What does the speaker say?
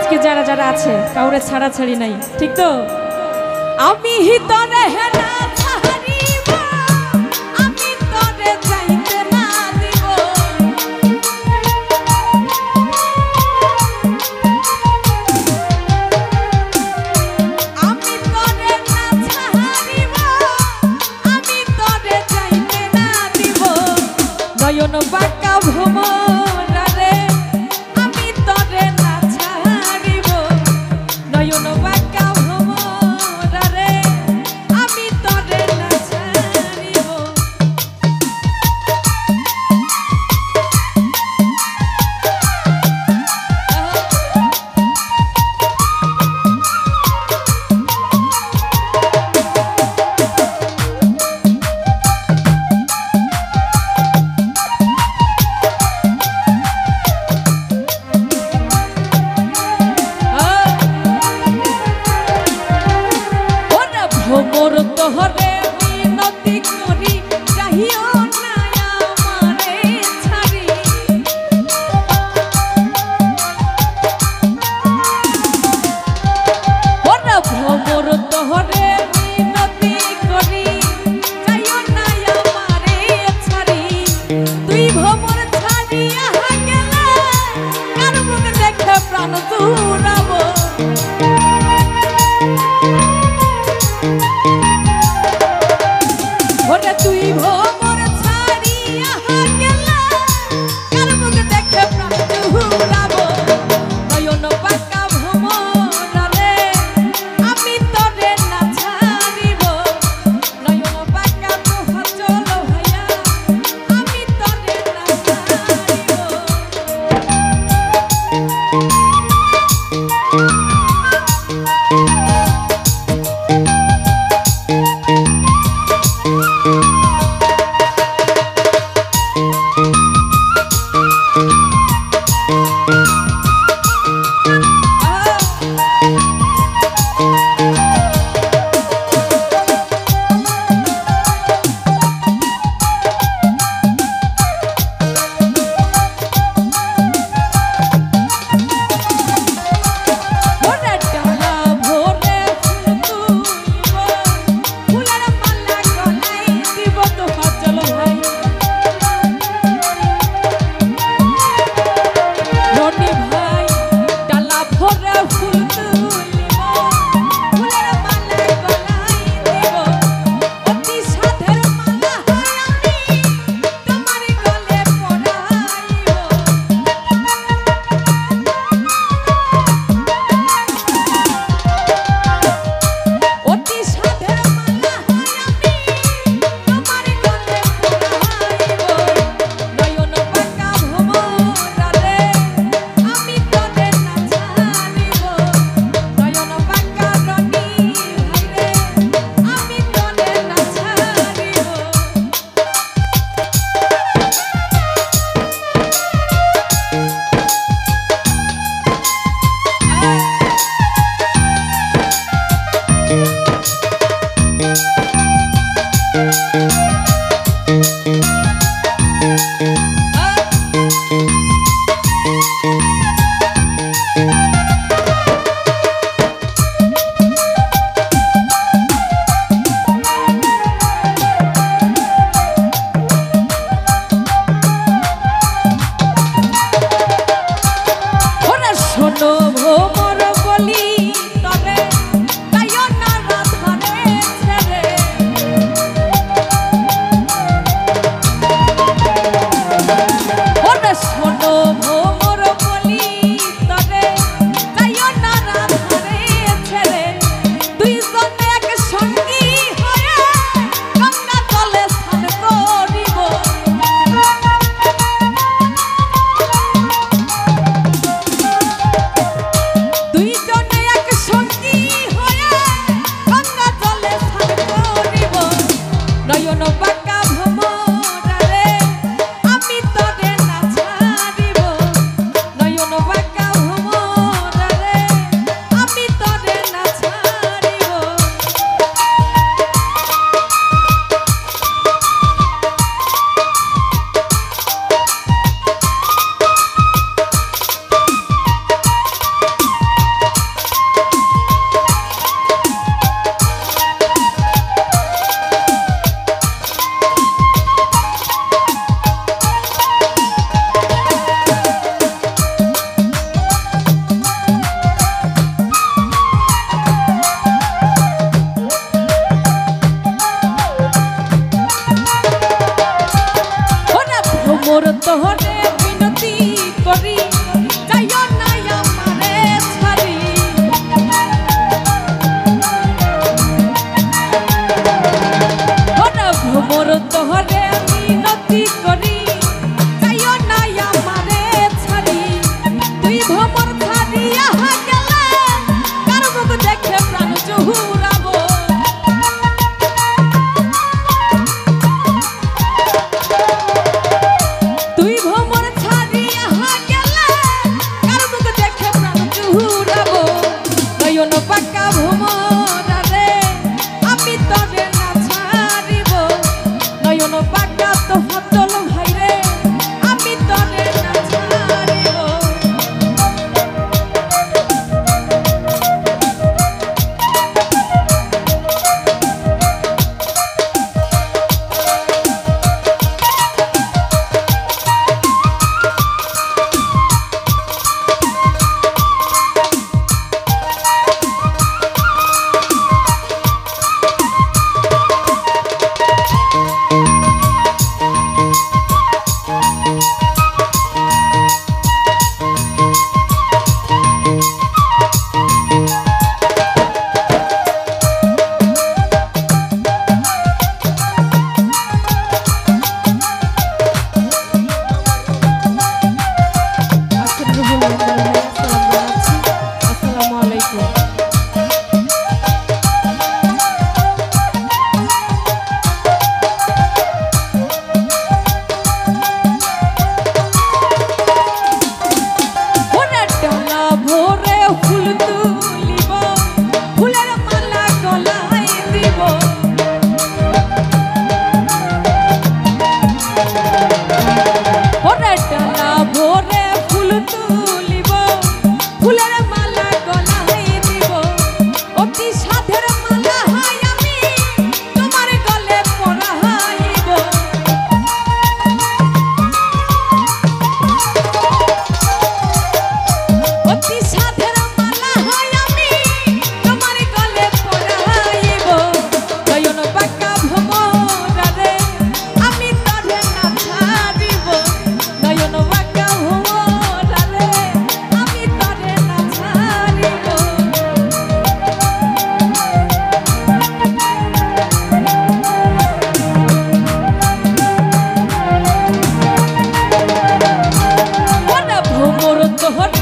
আজকে যারা যারা আছে কাউরে ছাড়া ছাড়ি নাই, ঠিক তো? আমি হিতরে হেনা ছাড়িব, আমি তরে যাইতে না দিব। আমি তরে না ছাড়িব, আমি তরে যাইতে না দিব। নয়ন বাঁকা ভ্রমরা রে, আমি তরে না ছাড়িব। নয়ন বাঁকা ভ্রমরা রে, আমি তরে না ছাড়িব। ভ্রমর তোহরে মিনতি করি, চাহিও না আমারে ছাড়ি। ওরে ভ্রমর তোহরে মিনতি করি, চাহিও না আমারে ছাড়ি। তুই ভ্রমর ছাড়িয়া গেলে কার মুখ দেখে প্রাণ জুড়াবো। ওরে তুই ভ্রমর ছাড়িয়া গেলে কার মুখ দেখে প্রাণ জুড়াবো। নয়ন বাঁকা ভ্রমরা রে, আমি তরে না ছাড়িব। নয়ন বাঁকা তোহার চলো ভাইয়া, আমি তরে না ছাড়িব। যাইও না আমারে ছাড়ি ওরে ভ্রমর তোহরে মিনতি করি যাইও না আমারে ছাড়ি তুই ভ্রমর ছাড়িয়া গেলে কার মুখ দেখে প্রাণ জহুরাবো তুই ভ্রমর ছাড়িয়া গেলে কার মুখ দেখে প্রাণ জহুরাবো নয়ন পাকা ভ্রমরা রে আমি তরে না ছাড়িব নয়ন পাকা তো হতল ভাই রে আমি তরে না ছাড়িব তোহর